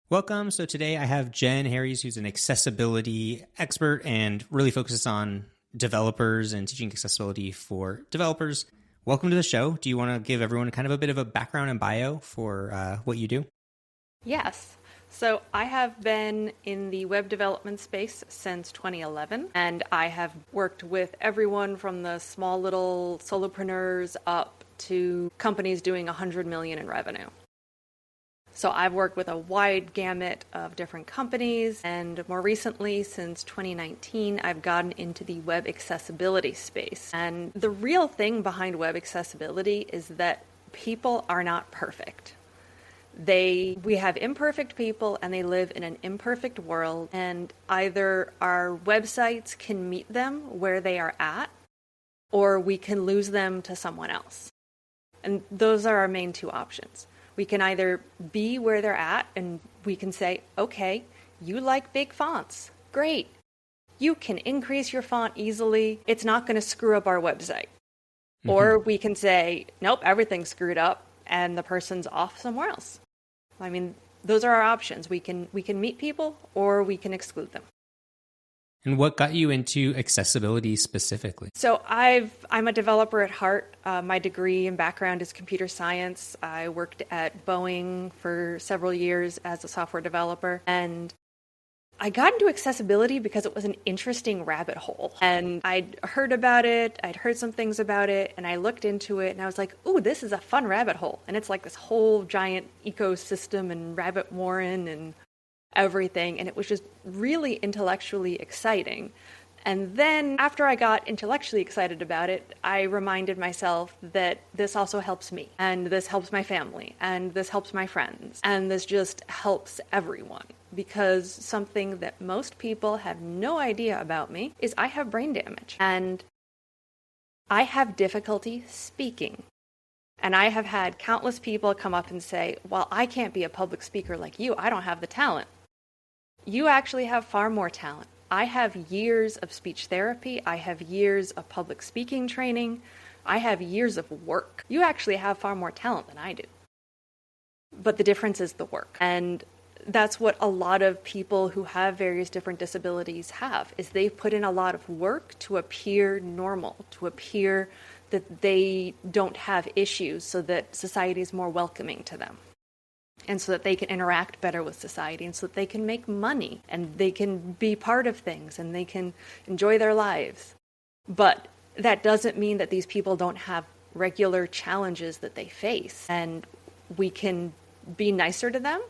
Welcome. So today I have Jen Harries, who's an accessibility expert and really focuses on developers and teaching accessibility for developers. Welcome to the show. Do you want to give everyone kind of a bit of a background and bio for what you do? Yes. So I have been in the web development space since 2011, and I have worked with everyone from the small little solopreneurs up to companies doing 100 million in revenue. So I've worked with a wide gamut of different companies, and more recently, since 2019, I've gotten into the web accessibility space. And the real thing behind web accessibility is that people are not perfect. We have imperfect people and they live in an imperfect world, and either our websites can meet them where they are at, or we can lose them to someone else. And those are our main two options. We can either be where they're at and we can say, okay, you like big fonts. Great. You can increase your font easily. It's not going to screw up our website. Mm-hmm. Or we can say, nope, everything's screwed up and the person's off somewhere else. I mean, those are our options. We can meet people or we can exclude them. And what got you into accessibility specifically? So I'm a developer at heart. My degree and background is computer science. I worked at Boeing for several years as a software developer. And I got into accessibility because it was an interesting rabbit hole. And I'd heard about it. I'd heard some things about it. And I looked into it and I was like, ooh, this is a fun rabbit hole. And it's like this whole giant ecosystem and rabbit warren and everything, and it was just really intellectually exciting. And then after I got intellectually excited about it, I reminded myself that this also helps me, and this helps my family, and this helps my friends, and this just helps everyone. Because something that most people have no idea about me is I have brain damage, and I have difficulty speaking. And I have had countless people come up and say, well, I can't be a public speaker like you. I don't have the talent. You actually have far more talent. I have years of speech therapy. I have years of public speaking training. I have years of work. You actually have far more talent than I do. But the difference is the work. And that's what a lot of people who have various different disabilities have, is they've put in a lot of work to appear normal, to appear that they don't have issues so that society is more welcoming to them. And so that they can interact better with society, and so that they can make money and they can be part of things and they can enjoy their lives. But that doesn't mean that these people don't have regular challenges that they face. And we can be nicer to them,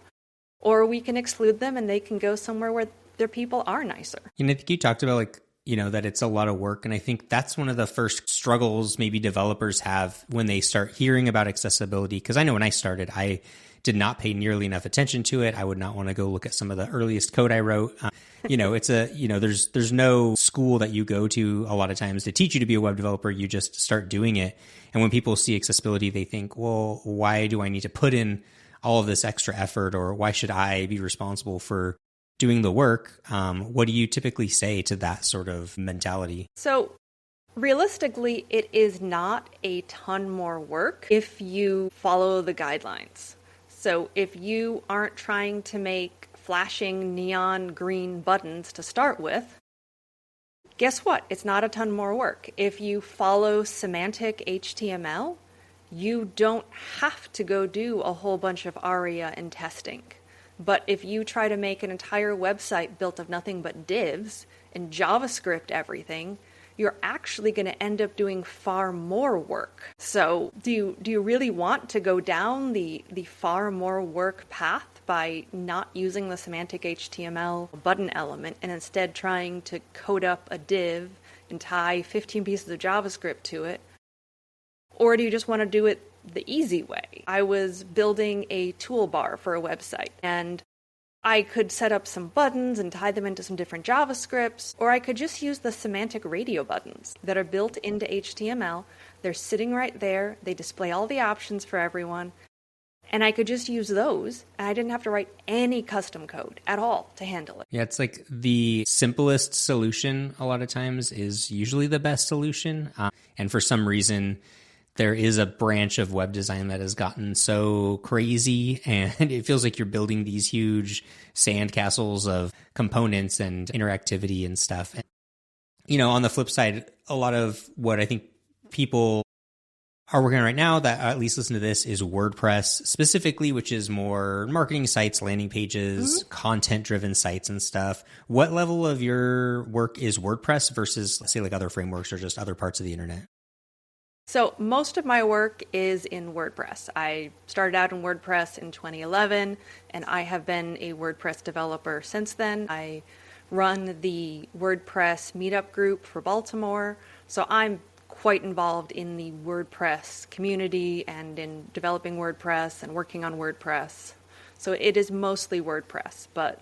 or we can exclude them and they can go somewhere where their people are nicer. And I think you talked about that it's a lot of work. And I think that's one of the first struggles maybe developers have when they start hearing about accessibility. Because I know when I started, I did not pay nearly enough attention to it. I would not want to go look at some of the earliest code I wrote. There's no school that you go to a lot of times to teach you to be a web developer. You just start doing it. And when people see accessibility, they think, well, why do I need to put in all of this extra effort, or why should I be responsible for doing the work? What do you typically say to that sort of mentality? So realistically, it is not a ton more work if you follow the guidelines. So if you aren't trying to make flashing neon green buttons to start with, guess what? It's not a ton more work. If you follow semantic HTML, you don't have to go do a whole bunch of ARIA and testing. But if you try to make an entire website built of nothing but divs and JavaScript everything, you're actually going to end up doing far more work. So do you really want to go down the far more work path by not using the semantic HTML button element and instead trying to code up a div and tie 15 pieces of JavaScript to it? Or do you just want to do it the easy way? I was building a toolbar for a website, and I could set up some buttons and tie them into some different JavaScripts, or I could just use the semantic radio buttons that are built into HTML. They're sitting right there. They display all the options for everyone. And I could just use those, and I didn't have to write any custom code at all to handle it. Yeah, it's like the simplest solution a lot of times is usually the best solution. And for some reason, there is a branch of web design that has gotten so crazy, and it feels like you're building these huge sandcastles of components and interactivity and stuff. And, on the flip side, a lot of what I think people are working on right now that at least listen to this is WordPress specifically, which is more marketing sites, landing pages, content-driven sites and stuff. What level of your work is WordPress versus, let's say, like other frameworks or just other parts of the internet? So most of my work is in WordPress. I started out in WordPress in 2011, and I have been a WordPress developer since then. I run the WordPress meetup group for Baltimore, so I'm quite involved in the WordPress community and in developing WordPress and working on WordPress. So it is mostly WordPress, but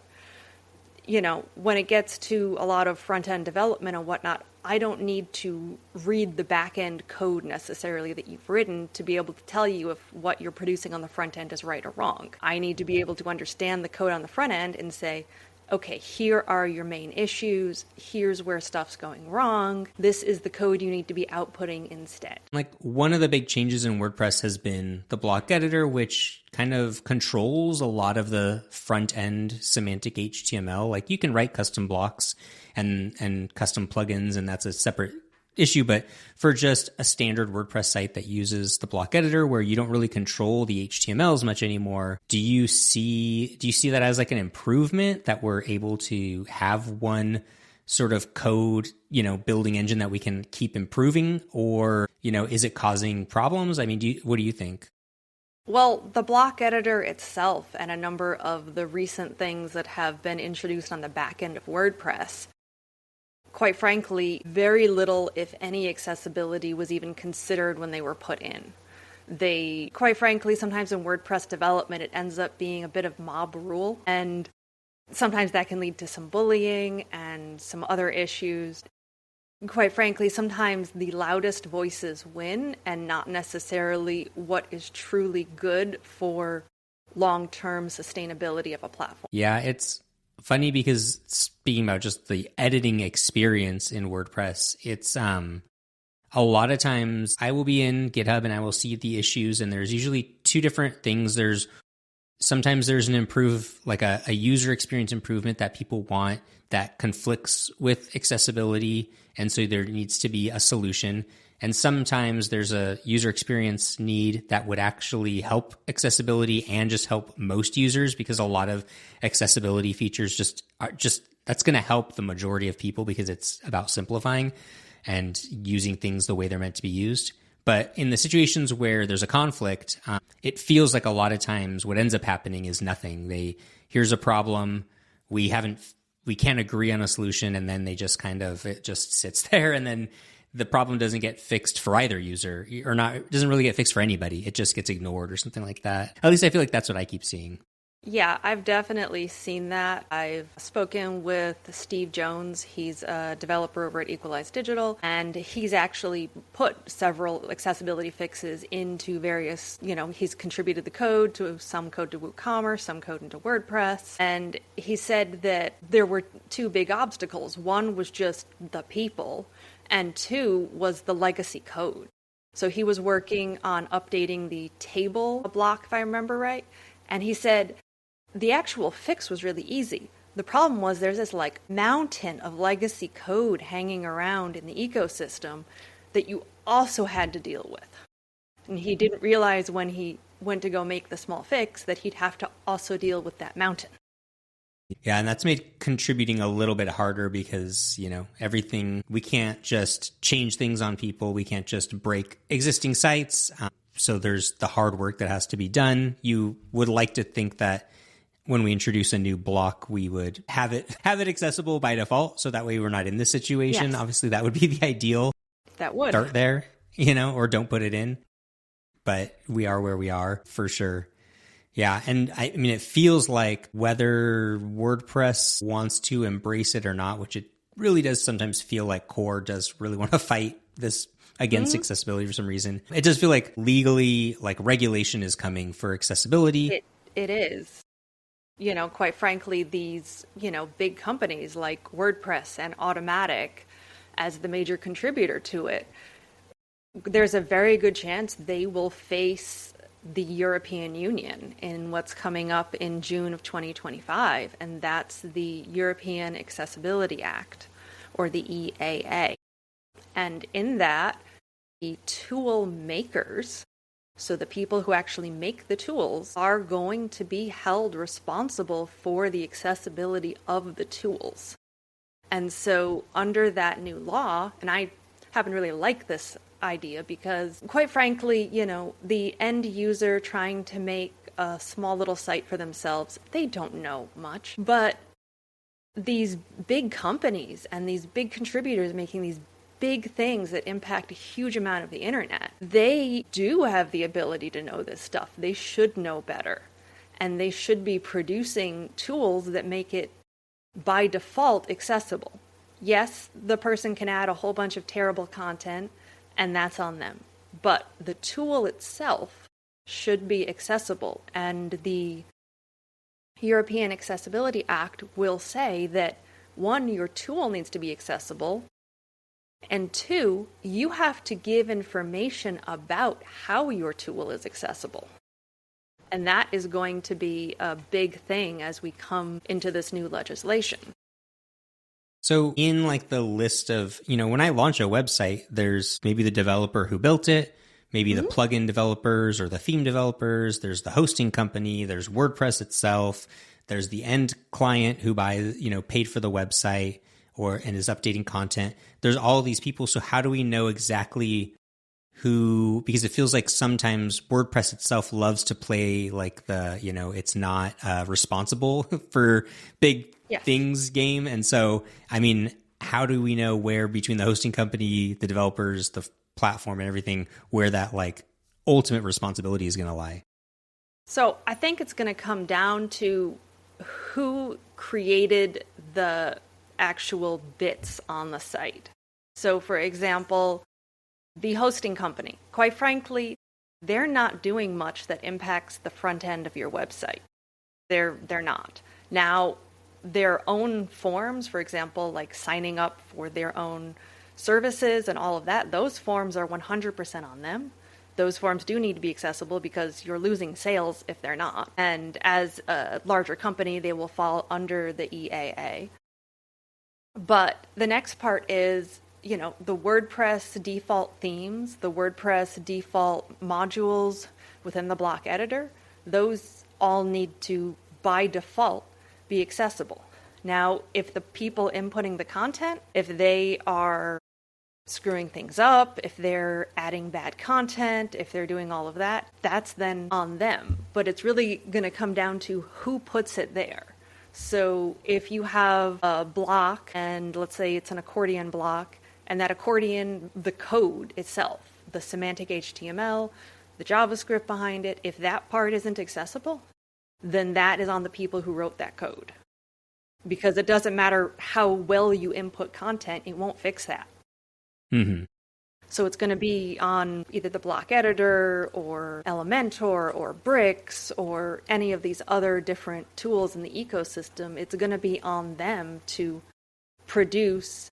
when it gets to a lot of front-end development and whatnot, I don't need to read the back-end code necessarily that you've written to be able to tell you if what you're producing on the front end is right or wrong. I need to be able to understand the code on the front end and say, okay, here are your main issues. Here's where stuff's going wrong. This is the code you need to be outputting instead. Like one of the big changes in WordPress has been the block editor, which kind of controls a lot of the front end semantic HTML. Like you can write custom blocks and custom plugins, and that's a separate issue. But for just a standard WordPress site that uses the block editor where you don't really control the HTML as much anymore, do you see that as like an improvement that we're able to have one sort of code, building engine that we can keep improving, or, is it causing problems? I mean, what do you think? Well, the block editor itself and a number of the recent things that have been introduced on the back end of WordPress, quite frankly, very little, if any, accessibility was even considered when they were put in. Quite frankly, sometimes in WordPress development, it ends up being a bit of mob rule, and sometimes that can lead to some bullying and some other issues. Quite frankly, sometimes the loudest voices win, and not necessarily what is truly good for long-term sustainability of a platform. Yeah, it's funny because speaking about just the editing experience in WordPress, it's a lot of times I will be in GitHub and I will see the issues, and there's usually two different things. Sometimes there's an a user experience improvement that people want that conflicts with accessibility, and so there needs to be a solution. And sometimes there's a user experience need that would actually help accessibility and just help most users, because a lot of accessibility features that's going to help the majority of people because it's about simplifying and using things the way they're meant to be used. But in the situations where there's a conflict, it feels like a lot of times what ends up happening is nothing. Here's a problem, we can't agree on a solution, and then it just sits there, and then the problem doesn't get fixed for either user, or not. It doesn't really get fixed for anybody. It just gets ignored or something like that. At least I feel like that's what I keep seeing. Yeah, I've definitely seen that. I've spoken with Steve Jones. He's a developer over at Equalize Digital, and he's actually put several accessibility fixes into various, he's contributed the code to WooCommerce, some code into WordPress. And he said that there were two big obstacles. One was just the people, and two was the legacy code. So he was working on updating the table block, if I remember right. And he said, the actual fix was really easy. The problem was there's this mountain of legacy code hanging around in the ecosystem that you also had to deal with. And he didn't realize when he went to go make the small fix that he'd have to also deal with that mountain. Yeah, and that's made contributing a little bit harder because, everything, we can't just change things on people. We can't just break existing sites. So there's the hard work that has to be done. You would like to think that when we introduce a new block, we would have it accessible by default. So that way we're not in this situation. Yes. Obviously, that would be the ideal. That would. Start there, or don't put it in. But we are where we are for sure. Yeah. And I mean, it feels like whether WordPress wants to embrace it or not, which it really does sometimes feel like core does really want to fight this against accessibility for some reason. It does feel like legally, regulation is coming for accessibility. It is. Quite frankly, these, big companies like WordPress and Automatic as the major contributor to it, there's a very good chance they will face the European Union in what's coming up in June of 2025, and that's the European Accessibility Act, or the EAA. And in that, the tool makers, so the people who actually make the tools, are going to be held responsible for the accessibility of the tools. And so under that new law, and I happen to really like this idea because, quite frankly, the end user trying to make a small little site for themselves, they don't know much. But these big companies and these big contributors making these big things that impact a huge amount of the internet, they do have the ability to know this stuff. They should know better. And they should be producing tools that make it by default accessible. Yes, the person can add a whole bunch of terrible content, and that's on them. But the tool itself should be accessible. And the European Accessibility Act will say that, one, your tool needs to be accessible, and two, you have to give information about how your tool is accessible. And that is going to be a big thing as we come into this new legislation. So in like the list of, when I launch a website, there's maybe the developer who built it, maybe the plugin developers or the theme developers, there's the hosting company, there's WordPress itself, there's the end client who paid for the website and is updating content. There's all these people. So how do we know exactly who, because it feels like sometimes WordPress itself loves to play like it's not responsible for big things game. And so, how do we know where between the hosting company, the developers, the platform and everything, where that like ultimate responsibility is going to lie? So I think it's going to come down to who created the actual bits on the site. So for example, the hosting company, quite frankly, they're not doing much that impacts the front end of your website. They're not. Now, their own forms, for example, like signing up for their own services and all of that, those forms are 100% on them. Those forms do need to be accessible because you're losing sales if they're not. And as a larger company, they will fall under the EAA. But the next part is, the WordPress default themes, the WordPress default modules within the block editor, those all need to, by default, be accessible. Now, if the people inputting the content, if they are screwing things up, if they're adding bad content, if they're doing all of that, that's then on them. But it's really going to come down to who puts it there. So if you have a block, and let's say it's an accordion block, and that accordion, the code itself, the semantic HTML, the JavaScript behind it, if that part isn't accessible, then that is on the people who wrote that code. Because it doesn't matter how well you input content, it won't fix that. Mm-hmm. So it's going to be on either the block editor or Elementor or Bricks or any of these other different tools in the ecosystem. It's going to be on them to produce,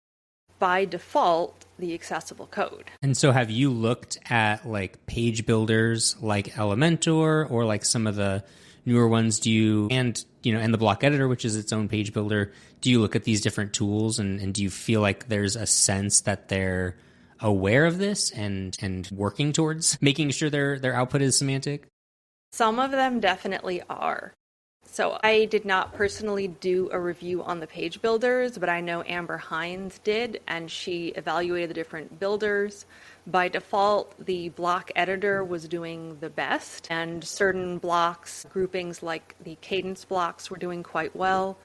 by default, the accessible code. And so have you looked at like page builders like Elementor or like some of the newer ones? And the block editor, which is its own page builder, do you look at these different tools and do you feel like there's a sense that they're aware of this and working towards making sure their output is semantic? Some of them definitely are. So I did not personally do a review on the page builders, but I know Amber Hines did, and she evaluated the different builders. By default, the block editor was doing the best, and certain blocks, groupings like the cadence blocks, were doing quite well.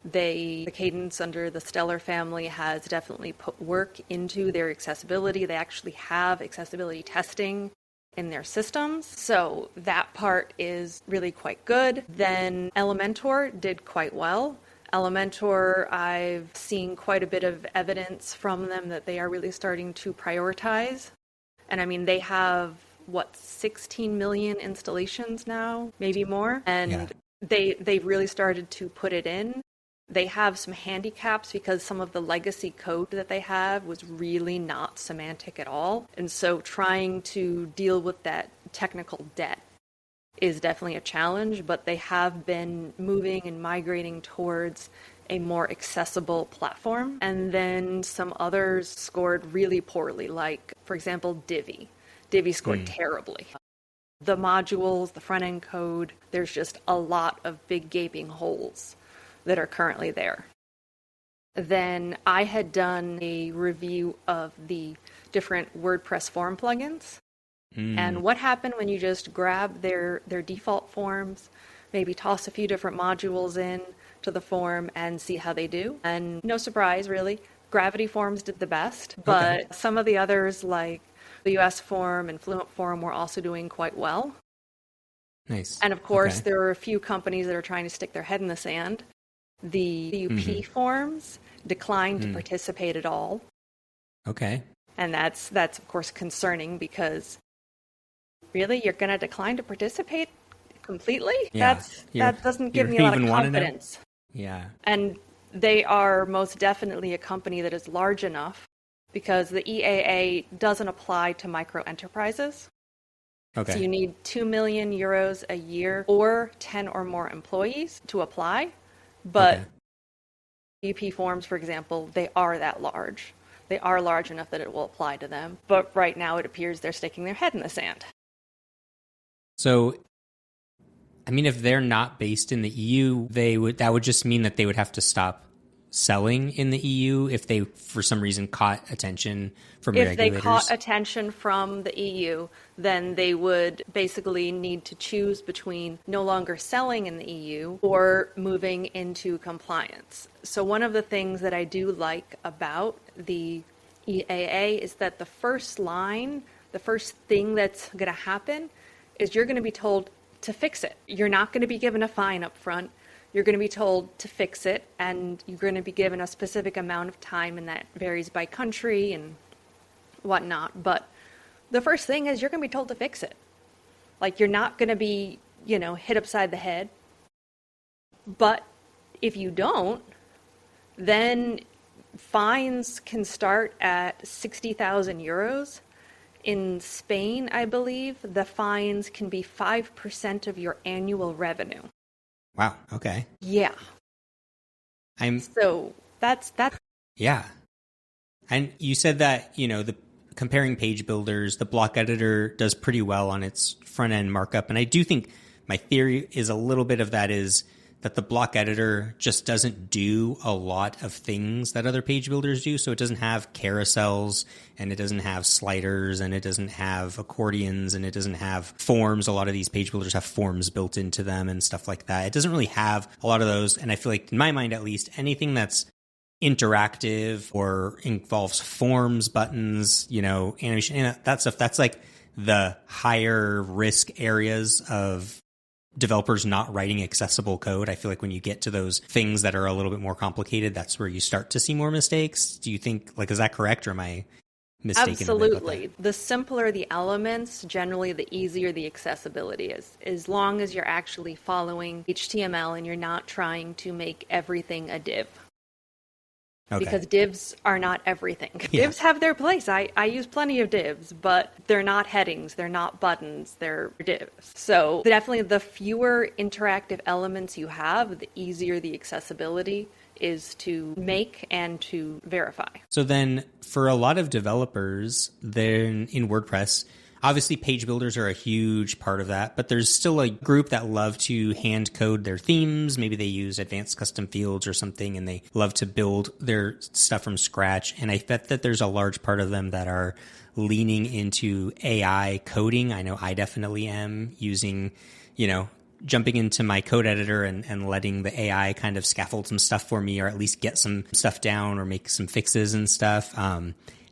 The cadence under the Stellar family has definitely put work into their accessibility. They actually have accessibility testing in their systems. So that part is really quite good. Then Elementor did quite well. Elementor, I've seen quite a bit of evidence from them that they are really starting to prioritize. And they have, 16 million installations now, maybe more. And they really started to put it in. They have some handicaps because some of the legacy code that they have was really not semantic at all. And so trying to deal with that technical debt is definitely a challenge, but they have been moving and migrating towards a more accessible platform. And then some others scored really poorly, like, for example, Divi. Divi scored terribly. The modules, the front end code, there's just a lot of big gaping holes that are currently there. Then I had done a review of the different WordPress form plugins. And what happened when you just grab their default forms, maybe toss a few different modules in to the form and see how they do. And no surprise, really, Gravity Forms did the best, but some of the others like the US Form and Fluent Form were also doing quite well. Nice. And of course, there are a few companies that are trying to stick their head in the sand. The UP forms declined to participate at all. Okay. And that's of course concerning because really you're going to decline to participate completely? Yeah. That doesn't give me a lot of confidence. Yeah. And they are most definitely a company that is large enough because the EAA doesn't apply to micro enterprises. Okay. So you need 2 million euros a year or 10 or more employees to apply. But UP Forms, for example, they are that large. They are large enough that it will apply to them. But right now it appears they're sticking their head in the sand. So, I mean, if they're not based in the EU, that would just mean that they would have to stop selling in the EU if they, for some reason, caught attention from regulators. If they caught attention from the EU, then they would basically need to choose between no longer selling in the EU or moving into compliance. So one of the things that I do like about the EAA is that the first line, the first thing that's going to happen is you're going to be told to fix it. You're not going to be given a fine up front. You're going to be told to fix it, and you're going to be given a specific amount of time, and that varies by country and whatnot. But the first thing is you're going to be told to fix it. Like, you're not going to be, hit upside the head. But if you don't, then fines can start at 60,000 euros. In Spain, I believe, the fines can be 5% of your annual revenue. Wow. Okay. Yeah. So that's. Yeah. And you said that, the comparing page builders, the block editor does pretty well on its front end markup. And I do think my theory is a little bit of that is that the block editor just doesn't do a lot of things that other page builders do. So it doesn't have carousels, and it doesn't have sliders, and it doesn't have accordions, and it doesn't have forms. A lot of these page builders have forms built into them and stuff like that. It doesn't really have a lot of those. And I feel like, in my mind at least, anything that's interactive or involves forms, buttons, animation, that stuff, that's like the higher risk areas of developers not writing accessible code. I feel like when you get to those things that are a little bit more complicated, that's where you start to see more mistakes. Do you think, is that correct, or am I mistaken? Absolutely. The simpler the elements, generally the easier the accessibility is, as long as you're actually following HTML and you're not trying to make everything a div. Okay. Because divs are not everything. Yeah. Divs have their place. I use plenty of divs, but they're not headings, they're not buttons, they're divs. So definitely the fewer interactive elements you have, the easier the accessibility is to make and to verify. So then for a lot of developers, then in WordPress, obviously page builders are a huge part of that, but there's still a group that love to hand code their themes. Maybe they use advanced custom fields or something, and they love to build their stuff from scratch. And I bet that there's a large part of them that are leaning into AI coding. I know I definitely am using, jumping into my code editor and letting the AI kind of scaffold some stuff for me, or at least get some stuff down or make some fixes and stuff.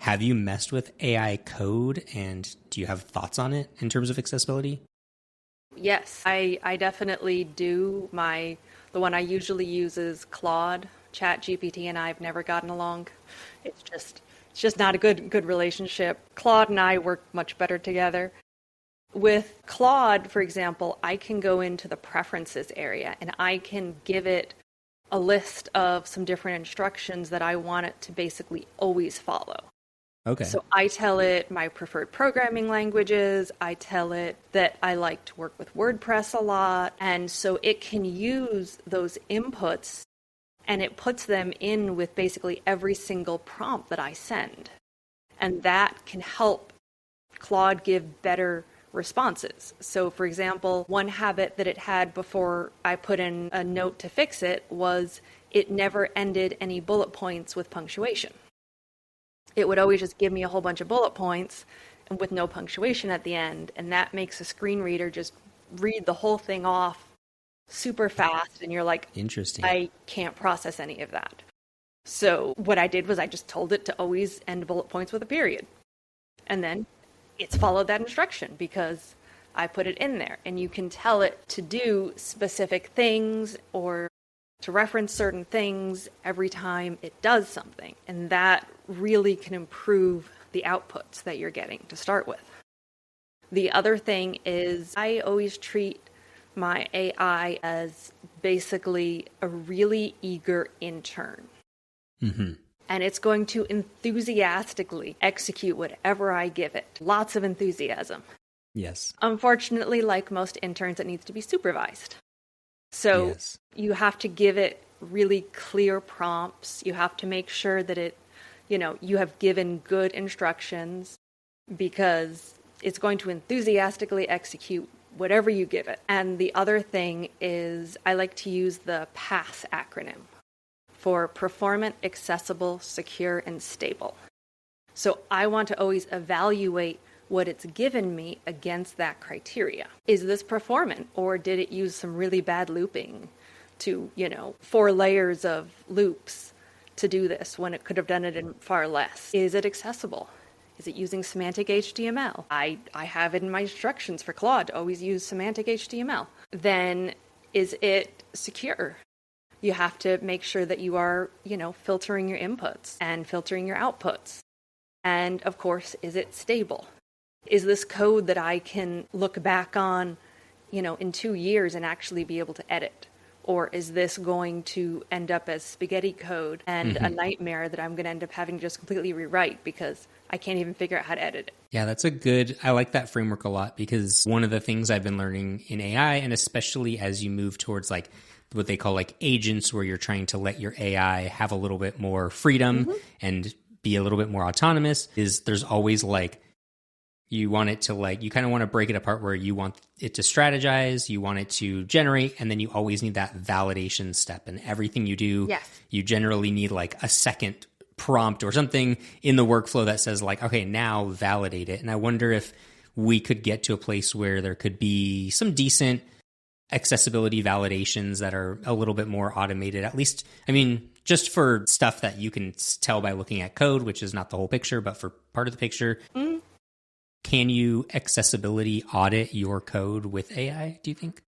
Have you messed with AI code, and do you have thoughts on it in terms of accessibility? Yes, I definitely do. The one I usually use is Claude. ChatGPT and I have never gotten along. It's just not a good relationship. Claude and I work much better together. With Claude, for example, I can go into the preferences area and I can give it a list of some different instructions that I want it to basically always follow. Okay. So I tell it my preferred programming languages. I tell it that I like to work with WordPress a lot. And so it can use those inputs and it puts them in with basically every single prompt that I send. And that can help Claude give better responses. So for example, one habit that it had before I put in a note to fix it was it never ended any bullet points with punctuation. It would always just give me a whole bunch of bullet points and with no punctuation at the end. And that makes a screen reader just read the whole thing off super fast. And you're like, interesting. I can't process any of that. So what I did was I just told it to always end bullet points with a period. And then it's followed that instruction because I put it in there. And you can tell it to do specific things or to reference certain things every time it does something. And that really can improve the outputs that you're getting to start with. The other thing is I always treat my AI as basically a really eager intern. Mm-hmm. And it's going to enthusiastically execute whatever I give it. Lots of enthusiasm. Yes. Unfortunately, like most interns, it needs to be supervised. So yes. You have to give it really clear prompts. You have to make sure that it, you have given good instructions because it's going to enthusiastically execute whatever you give it. And the other thing is I like to use the PASS acronym for performant, accessible, secure, and stable. So I want to always evaluate what it's given me against that criteria. Is this performant, or did it use some really bad looping to, 4 layers of loops to do this when it could have done it in far less? Is it accessible? Is it using semantic HTML? I have it in my instructions for Claude to always use semantic HTML. Then is it secure? You have to make sure that you are, filtering your inputs and filtering your outputs. And of course, is it stable? Is this code that I can look back on, in 2 years and actually be able to edit? Or is this going to end up as spaghetti code and a nightmare that I'm going to end up having to just completely rewrite because I can't even figure out how to edit it? Yeah, I like that framework a lot because one of the things I've been learning in AI, and especially as you move towards like what they call like agents, where you're trying to let your AI have a little bit more freedom and be a little bit more autonomous, is there's always like, you want it to you kind of want to break it apart where you want it to strategize, you want it to generate, and then you always need that validation step. And everything you do, you generally need like a second prompt or something in the workflow that says like, okay, now validate it. And I wonder if we could get to a place where there could be some decent accessibility validations that are a little bit more automated, at least, just for stuff that you can tell by looking at code, which is not the whole picture, but for part of the picture. Can you accessibility audit your code with AI, do you think?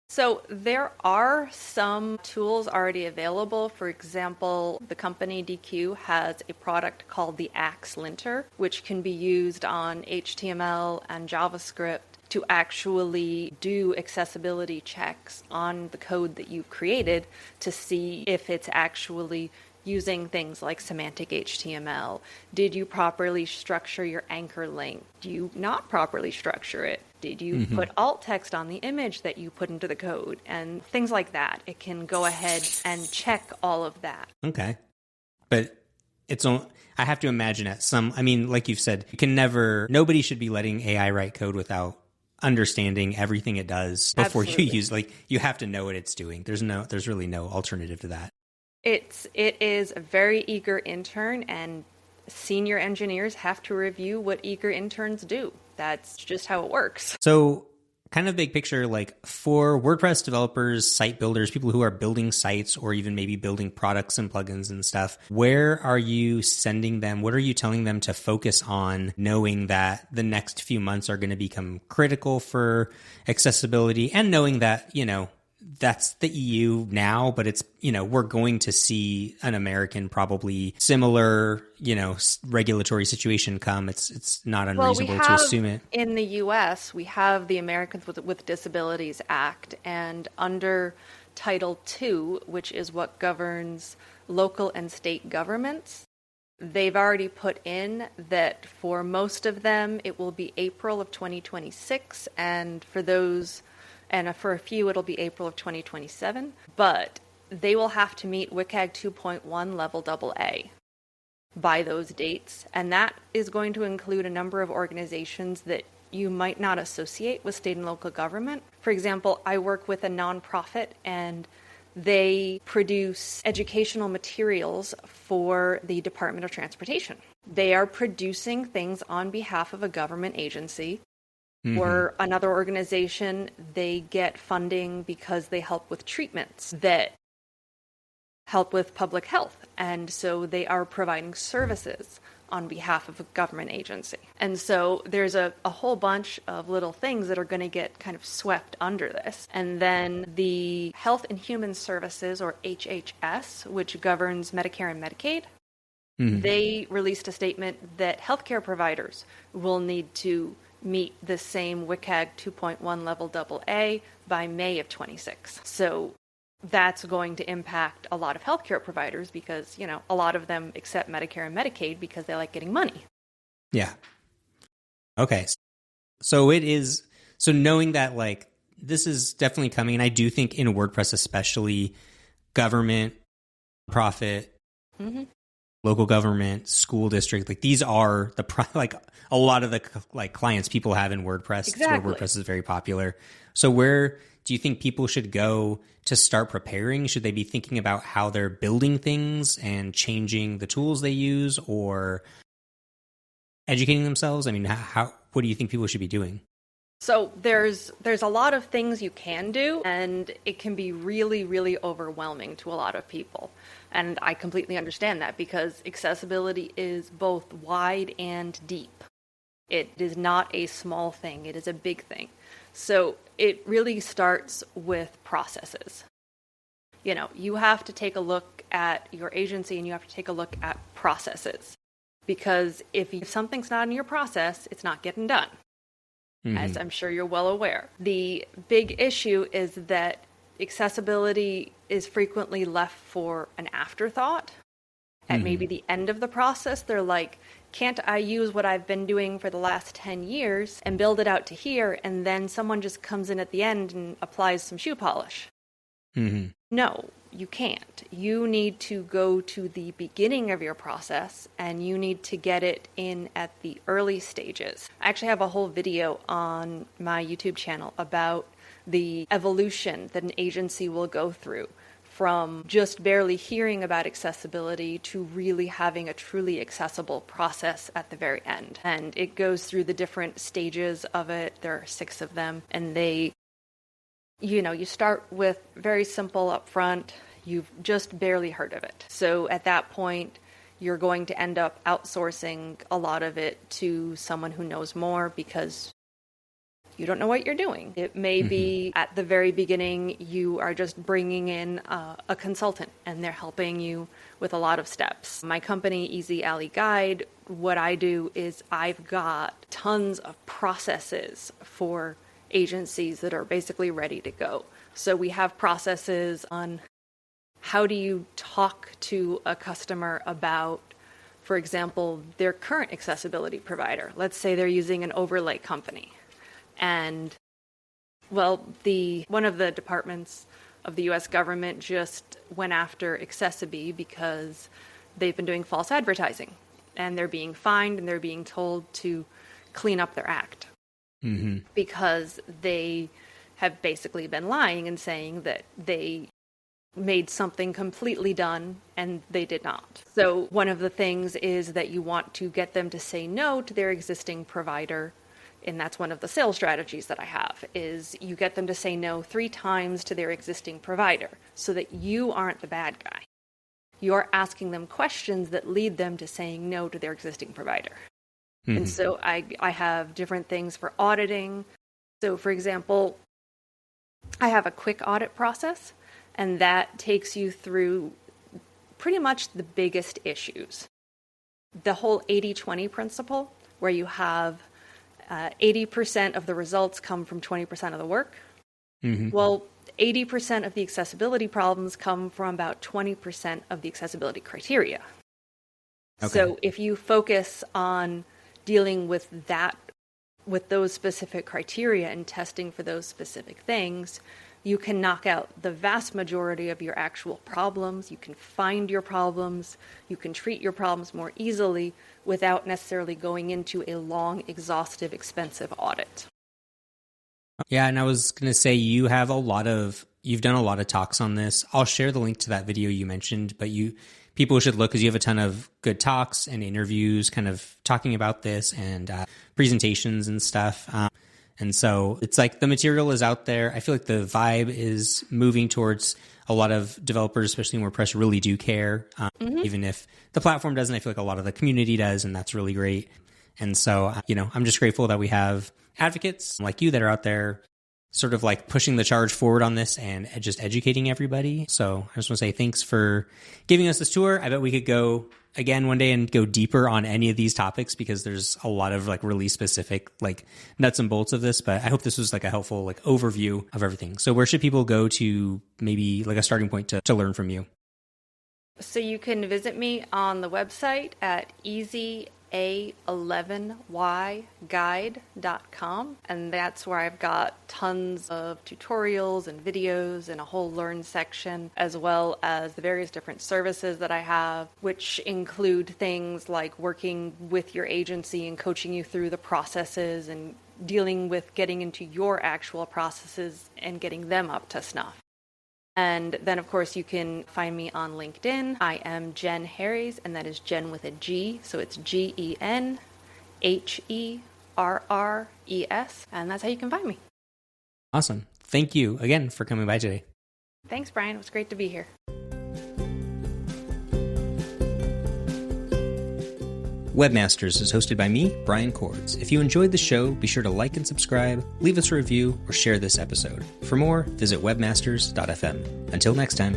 So there are some tools already available. For example, the company DQ has a product called the Axe Linter, which can be used on HTML and JavaScript to actually do accessibility checks on the code that you've created to see if it's actually using things like semantic HTML. Did you properly structure your anchor link? Do you not properly structure it? Did you put alt text on the image that you put into the code? And things like that. It can go ahead and check all of that. Okay. But I have to imagine like you've said, nobody should be letting AI write code without understanding everything it does before you use, you have to know what it's doing. There's really no alternative to that. It is a very eager intern, and senior engineers have to review what eager interns do. That's just how it works. So kind of big picture, like for WordPress developers, site builders, people who are building sites or even maybe building products and plugins and stuff, where are you sending them? What are you telling them to focus on, knowing that the next few months are going to become critical for accessibility, and knowing that, that's the EU now, but it's, we're going to see an American probably similar, regulatory situation come. It's not unreasonable to assume it. In the US, we have the Americans with Disabilities Act, and under Title II, which is what governs local and state governments, they've already put in that for most of them, it will be April of 2026, and for a few, it'll be April of 2027. But they will have to meet WCAG 2.1 level AA by those dates, and that is going to include a number of organizations that you might not associate with state and local government. For example, I work with a nonprofit, and they produce educational materials for the Department of Transportation. They are producing things on behalf of a government agency. Or another organization, they get funding because they help with treatments that help with public health. And so they are providing services on behalf of a government agency. And so there's a whole bunch of little things that are going to get kind of swept under this. And then the Health and Human Services, or HHS, which governs Medicare and Medicaid, they released a statement that healthcare providers will need to meet the same WCAG 2.1 level AA by May of 26. So that's going to impact a lot of healthcare providers because, a lot of them accept Medicare and Medicaid because they like getting money. Yeah. Okay. So knowing that this is definitely coming, and I do think in WordPress especially, government, profit, local government, school district, these are a lot of the clients people have in WordPress. Exactly. Where WordPress is very popular. So where do you think people should go to start preparing? Should they be thinking about how they're building things and changing the tools they use, or educating themselves? I mean, what do you think people should be doing? So there's a lot of things you can do, and it can be really, really overwhelming to a lot of people. And I completely understand that because accessibility is both wide and deep. It is not a small thing. It is a big thing. So it really starts with processes. You have to take a look at your agency and you have to take a look at processes. Because if something's not in your process, it's not getting done. As I'm sure you're well aware. The big issue is that accessibility is frequently left for an afterthought. At maybe the end of the process, they're like, can't I use what I've been doing for the last 10 years and build it out to here, and then someone just comes in at the end and applies some shoe polish? No, you can't. You need to go to the beginning of your process, and you need to get it in at the early stages. I actually have a whole video on my YouTube channel about the evolution that an agency will go through from just barely hearing about accessibility to really having a truly accessible process at the very end. And it goes through the different stages of it. There are 6 of them, and you start with very simple up front. You've just barely heard of it. So at that point, you're going to end up outsourcing a lot of it to someone who knows more because you don't know what you're doing. It may be at the very beginning, you are just bringing in a consultant and they're helping you with a lot of steps. My company, Easy Alley Guide, what I do is I've got tons of processes for agencies that are basically ready to go. So we have processes on how do you talk to a customer about, for example, their current accessibility provider. Let's say they're using an overlay company. And, one of the departments of the U.S. government just went after Accessibility because they've been doing false advertising. And they're being fined and they're being told to clean up their act. Because they have basically been lying and saying that they made something completely done and they did not. So one of the things is that you want to get them to say no to their existing provider. And that's one of the sales strategies that I have, is you get them to say no 3 times to their existing provider so that you aren't the bad guy. You're asking them questions that lead them to saying no to their existing provider. And so I have different things for auditing. So for example, I have a quick audit process, and that takes you through pretty much the biggest issues. The whole 80-20 principle, where you have 80% of the results come from 20% of the work. Well, 80% of the accessibility problems come from about 20% of the accessibility criteria. Okay. So if you focus on dealing with those specific criteria and testing for those specific things, you can knock out the vast majority of your actual problems. You can find your problems. You can treat your problems more easily without necessarily going into a long, exhaustive, expensive audit. Yeah, and I was going to say you've done a lot of talks on this. I'll share the link to that video you mentioned, but people should look because you have a ton of good talks and interviews kind of talking about this and presentations and stuff. And so it's like the material is out there. I feel like the vibe is moving towards a lot of developers, especially in WordPress, really do care. Even if the platform doesn't, I feel like a lot of the community does, and that's really great. And so, I'm just grateful that we have advocates like you that are out there sort of like pushing the charge forward on this and just educating everybody. So I just want to say thanks for giving us this tour. I bet we could go again one day and go deeper on any of these topics because there's a lot of like really specific like nuts and bolts of this, but I hope this was like a helpful like overview of everything. So where should people go to maybe like a starting point to learn from you? So you can visit me on the website at easya11yguide.com, and that's where I've got tons of tutorials and videos and a whole learn section, as well as the various different services that I have, which include things like working with your agency and coaching you through the processes and dealing with getting into your actual processes and getting them up to snuff. And then, of course, you can find me on LinkedIn. I am Jen Harries, and that is Jen with a G. So it's GenHerres, and that's how you can find me. Awesome. Thank you again for coming by today. Thanks, Brian. It was great to be here. Webmasters is hosted by me, Brian Cords. If you enjoyed the show, be sure to like and subscribe, leave us a review, or share this episode. For more, visit webmasters.fm. Until next time.